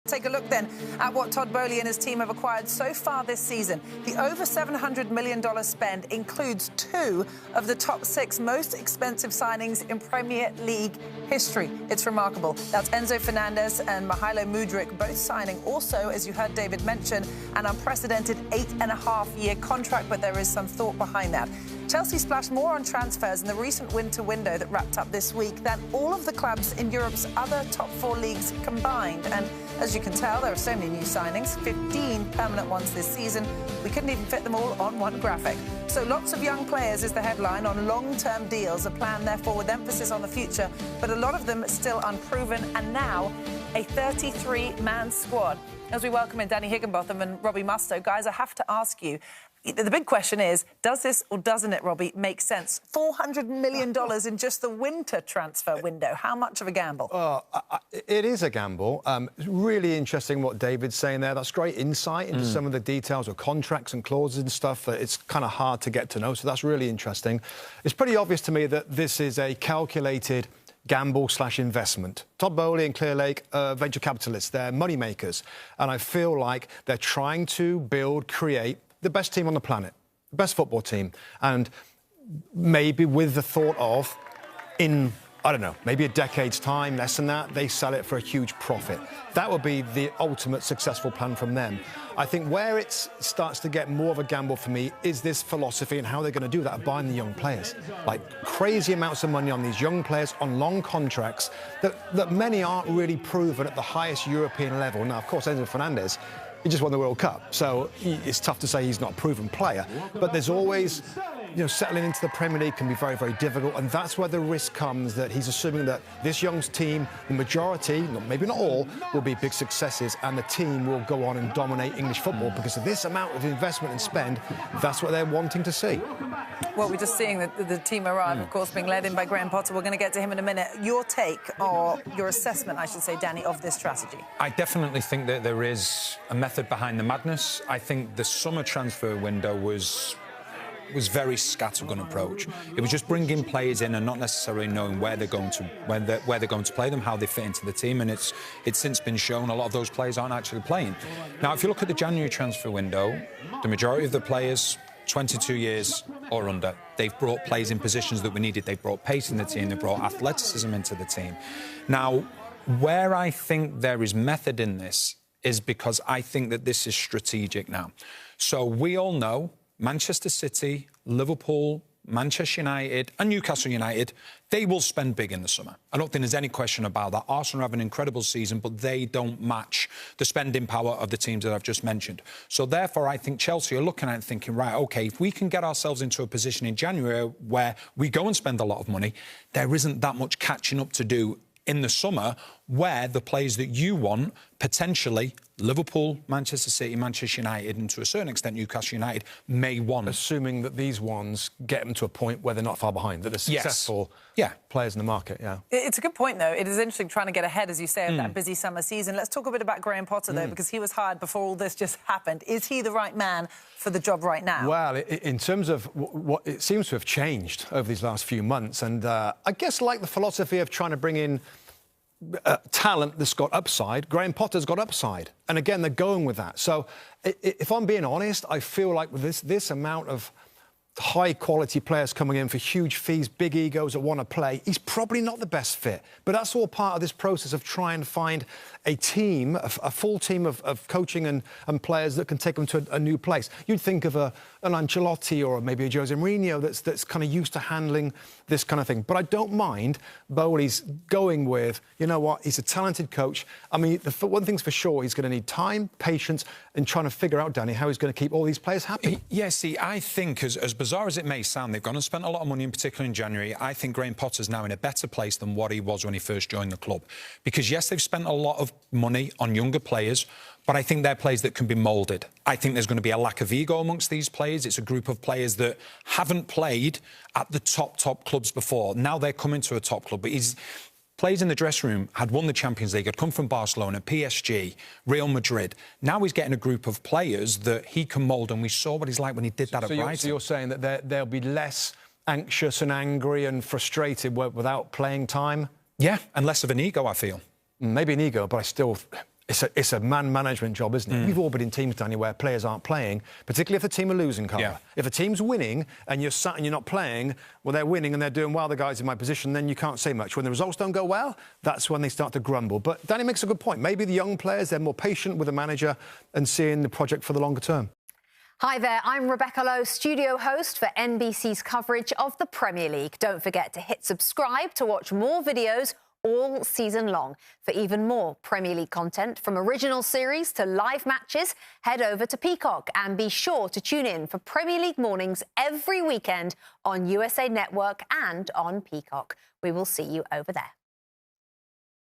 Take a look then at what Todd Boehly and his team have acquired so far this season. The over $700 million spend includes 2 of the top 6 most expensive signings in Premier League history. It's remarkable. That's Enzo Fernandez and Mykhailo Mudryk, both signing also, as you heard David mention, an unprecedented 8.5-year contract, but there is some thought behind that. Chelsea splashed more on transfers in the recent winter window that wrapped up this week than all of the clubs in Europe's other top 4 leagues combined. And as you can tell, there are so many new signings, 15 permanent ones this season. We couldn't even fit them all on one graphic. So lots of young players is the headline on long-term deals, a plan, therefore, with emphasis on the future, but a lot of them still unproven, and now a 33-man squad. As we welcome in Danny Higginbotham and Robbie Mustoe, guys, I have to ask you, the big question is, does this or doesn't it, Robbie, make sense? $400 million in just the winter transfer window. How much of a gamble? It is a gamble. Really interesting what David's saying there. That's great insight into some of the details of contracts and clauses and stuff that it's kind of hard to get to know. So that's really interesting. It's pretty obvious to me that this is a calculated gamble/investment. Todd Boehly and Clear Lake are venture capitalists. They're money makers. And I feel like they're trying to create the best team on the planet, the best football team, and maybe with the thought of, in, I don't know, maybe a decade's time, less than that, they sell it for a huge profit. That would be the ultimate successful plan from them. I think where it starts to get more of a gamble for me is this philosophy and how they're going to do that, buying the young players. Like crazy amounts of money on these young players on long contracts that many aren't really proven at the highest European level. Now, of course, Enzo Fernandez, he just won the World Cup, so it's tough to say he's not a proven player. But there's always, you know, settling into the Premier League can be very, very difficult, and that's where the risk comes, that he's assuming that this young team, the majority, maybe not all, will be big successes, and the team will go on and dominate English football because of this amount of investment and spend. That's what they're wanting to see. Well, we're just seeing the team arrive, of course, being led in by Graham Potter. We're going to get to him in a minute. Your take, or your assessment, I should say, Danny, of this strategy? I definitely think that there is a method behind the madness. I think the summer transfer window was very scattergun approach. It was just bringing players in and not necessarily knowing where they're going to play them, how they fit into the team, and it's since been shown a lot of those players aren't actually playing. Now, if you look at the January transfer window, the majority of the players 22 years or under. They've brought players in positions that we needed. They've brought pace in the team. They've brought athleticism into the team. Now, where I think there is method in this is because I think that this is strategic now. So we all know Manchester City, Liverpool, Manchester United and Newcastle United, they will spend big in the summer. I don't think there's any question about that. Arsenal have an incredible season, but they don't match the spending power of the teams that I've just mentioned. So therefore, I think Chelsea are looking at it and thinking, right, OK, if we can get ourselves into a position in January where we go and spend a lot of money, there isn't that much catching up to do in the summer where the players that you want, potentially Liverpool, Manchester City, Manchester United, and to a certain extent Newcastle United, may want. Assuming that these ones get them to a point where they're not far behind, that they're successful players in the market, It's a good point, though. It is interesting trying to get ahead, as you say, of that busy summer season. Let's talk a bit about Graham Potter, though, because he was hired before all this just happened. Is he the right man for the job right now? Well, in terms of what it seems to have changed over these last few months, and I guess like the philosophy of trying to bring in talent that's got upside, Graham Potter's got upside. And again, they're going with that. So if I'm being honest, I feel like with this amount of high-quality players coming in for huge fees, big egos that want to play, he's probably not the best fit. But that's all part of this process of trying to find a team, a full team of coaching and players that can take them to a new place. You'd think of an Ancelotti or maybe a Jose Mourinho that's kind of used to handling this kind of thing. But I don't mind Boehly's going with, you know what, he's a talented coach. I mean, one thing's for sure, he's going to need time, patience, and trying to figure out, Danny, how he's going to keep all these players happy. Yeah, see, I think, as bizarre as it may sound, they've gone and spent a lot of money, in particular in January. I think Graham Potter's now in a better place than what he was when he first joined the club. Because, yes, they've spent a lot of money on younger players, but I think they're players that can be moulded. I think there's going to be a lack of ego amongst these players. It's a group of players that haven't played at the top clubs before. Now they're coming to a top club, but players in the dressing room had won the Champions League, had come from Barcelona, PSG, Real Madrid. Now he's getting a group of players that he can mould, and we saw what he's like when he did that at Brighton. So you're saying that they'll be less anxious and angry and frustrated without playing time? Yeah, and less of an ego, I feel. Maybe an ego, but it's a man management job, isn't it? We've all been in teams, Danny, where players aren't playing, particularly if the team are losing, Carl. Yeah. If a team's winning and you're sat and you're not playing, well, they're winning and they're doing well, the guys in my position, then you can't say much. When the results don't go well, that's when they start to grumble. But Danny makes a good point. Maybe the young players, they're more patient with the manager and seeing the project for the longer term. Hi there, I'm Rebecca Lowe, studio host for NBC's coverage of the Premier League. Don't forget to hit subscribe to watch more videos all season long. For even more Premier League content, from original series to live matches, head over to Peacock and be sure to tune in for Premier League mornings every weekend on USA Network and on Peacock. We will see you over there.